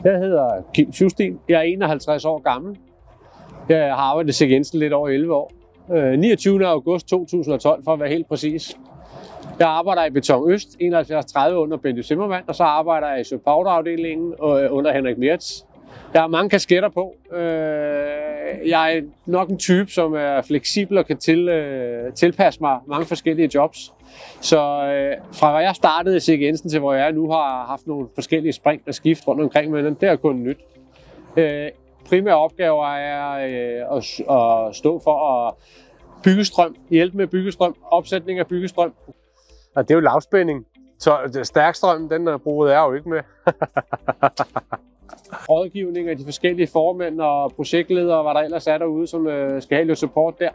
Jeg hedder Kim Schusten. Jeg er 51 år gammel. Jeg har arbejdet i C.G. Jensen lidt over 11 år. 29. august 2012 for at være helt præcis. Jeg arbejder i Beton Øst 7130 under Benny Zimmermann, og så arbejder jeg i Søpowder-afdelingen under Henrik Mertz. Jeg har mange kasketter på. Jeg er nok en type, som er fleksibel og kan tilpasse mig mange forskellige jobs. Så fra hvor jeg startede i C.G. Jensen til hvor jeg nu har haft nogle forskellige spring og skift rundt omkring, men det er kun nyt. Primære opgaver er at stå for at byggestrøm, hjælpe med byggestrøm, opsætning af byggestrøm. Og det er jo lavspænding, så stærkstrøm, den bruger jeg jo ikke med. Rådgivning af de forskellige formænd og projektledere, hvad der ellers er derude, som skal have lidt support der.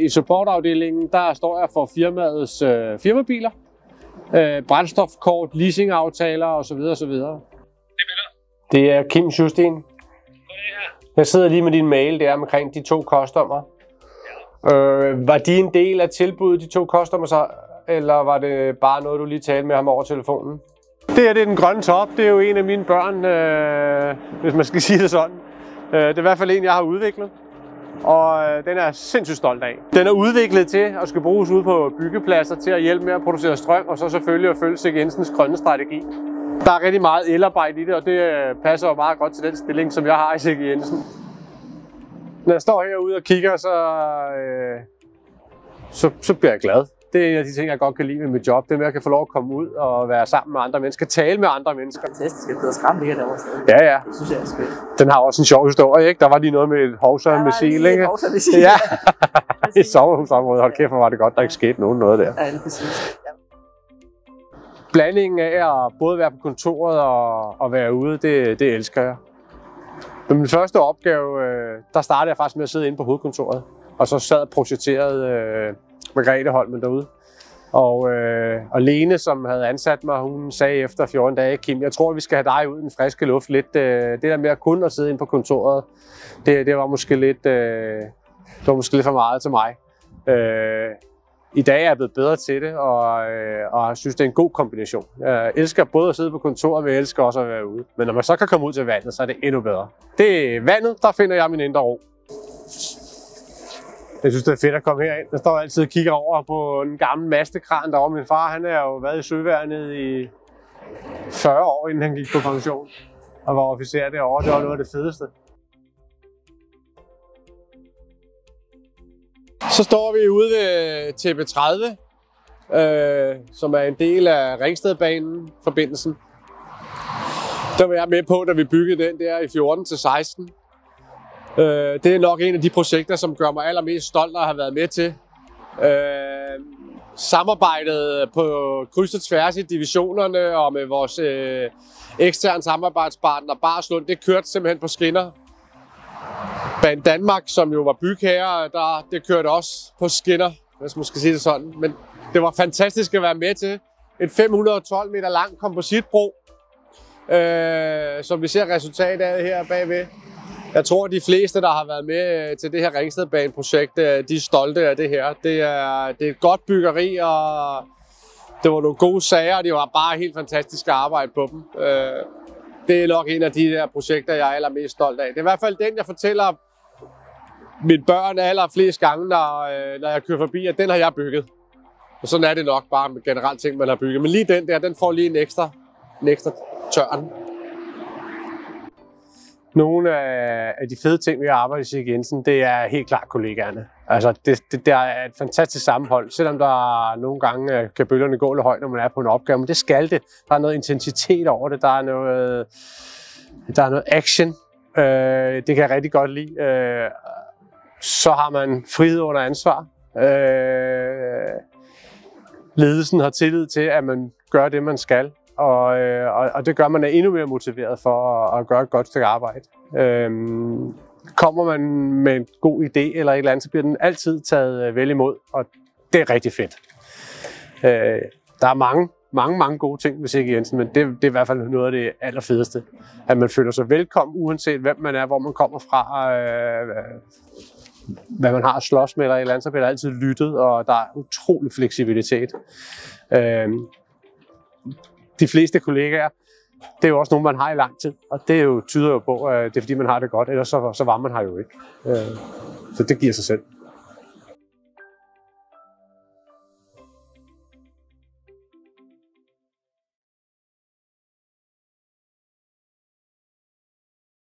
I supportafdelingen, der står jeg for firmaets firmabiler, brændstofkort, leasingaftaler osv. osv. Det er Kim Schusten. Jeg sidder lige med din mail der omkring de 2 customer. Var de en del af tilbuddet, de 2 customer så, eller var det bare noget, du lige talte med ham over telefonen? Det her, det er den grønne top. Det er jo en af mine børn, hvis man skal sige det sådan. Det er i hvert fald en, jeg har udviklet. Og den er jeg sindssygt stolt af. Den er udviklet til at skal bruges ude på byggepladser til at hjælpe med at producere strøm, og så selvfølgelig at følge C.G. Jensens grønne strategi. Der er rigtig meget elarbejde i det, og det passer jo meget godt til den stilling, som jeg har i C.G. Jensen. Når jeg står herude og kigger, så bliver jeg glad. Det er en af de ting, jeg godt kan lide med mit job. Det er med, at jeg kan få lov at komme ud og være sammen med andre mennesker, tale med andre mennesker. Fantastisk, at Peder Skram ligger derovre stadig. Ja, ja. Det synes jeg er skønt. Den har også en sjov historie, ikke? Der var lige noget med et hovsa-missil, ikke? Hovsa-missil. Ja, i sommerhusområdet. Hold kæft, hvor var det godt, der ikke skete noget der. Ja, det er præcis. Ja. Blandingen af at både være på kontoret og være ude, det elsker jeg. Men min første opgave, der startede jeg faktisk med at sidde inde på hovedkontoret. Og så sad og projekterede Margrethe Holmen derude. Og Lene, som havde ansat mig, hun sagde efter 14 dage, Kim, jeg tror, vi skal have dig ud i den friske luft lidt. Det der med at kun at sidde inde på kontoret, det var måske lidt for meget til mig. I dag er jeg blevet bedre til det, og jeg synes, det er en god kombination. Jeg elsker både at sidde på kontoret, men jeg elsker også at være ude. Men når man så kan komme ud til vandet, så er det endnu bedre. Det er vandet, der finder jeg min indre ro. Jeg synes, det er fedt at komme herind. Jeg står altid og kigger over på en gammel mastekran derovre. Min far, han har jo været i søværnet i 40 år, inden han gik på pension. Og var officer derovre. Det var noget af det fedeste. Så står vi ude ved TB30, som er en del af Ringstedbanen-forbindelsen. Der var jeg med på, da vi byggede den der i 14 til 16. Det er nok en af de projekter, som gør mig allermest stolt at have været med til. Samarbejdet på kryds og tværs i divisionerne og med vores eksterne samarbejdspartner Barslund, det kørte simpelthen på skinner. Bane Danmark, som jo var bygherre, det kørte også på skinner, hvis man skal sige det sådan. Men det var fantastisk at være med til. En 512 meter lang kompositbro, som vi ser resultatet af her bagved. Jeg tror, de fleste, der har været med til det her Ringstedbane-projekt, de er stolte af det her. Det er et godt byggeri, og det var nogle gode sager, og det var bare helt fantastisk at arbejde på dem. Det er nok en af de der projekter, jeg er allermest stolt af. Det er i hvert fald den, jeg fortæller mine børn allerflest gange, når jeg kører forbi, at den har jeg bygget. Og sådan er det nok bare med generelt ting, man har bygget. Men lige den der, den får lige en ekstra tørn. Nogle af de fede ting, vi har arbejdet i C.G. Jensen, det er helt klart kollegaerne. Altså, det er et fantastisk sammenhold, selvom der nogle gange kan bølgerne gå lidt højt, når man er på en opgave, men det skal det. Der er noget intensitet over det, der er noget action. Det kan jeg rigtig godt lide. Så har man frihed under ansvar. Ledelsen har tillid til, at man gør det, man skal. Og det gør, man er endnu mere motiveret for at gøre et godt stykke arbejde. Kommer man med en god idé eller et eller andet, så bliver den altid taget vel imod, og det er rigtig fedt. Der er mange gode ting ved C.G. Jensen, men det er i hvert fald noget af det allerfedeste. At man føler sig velkommen, uanset hvem man er, hvor man kommer fra, hvad man har at slås med eller et eller andet, så bliver der altid lyttet, og der er utrolig fleksibilitet. De fleste kollegaer, det er jo også nogen, man har i lang tid, og det er jo, tyder jo på, at det er fordi, man har det godt, ellers så var man her jo ikke. Så det giver sig selv.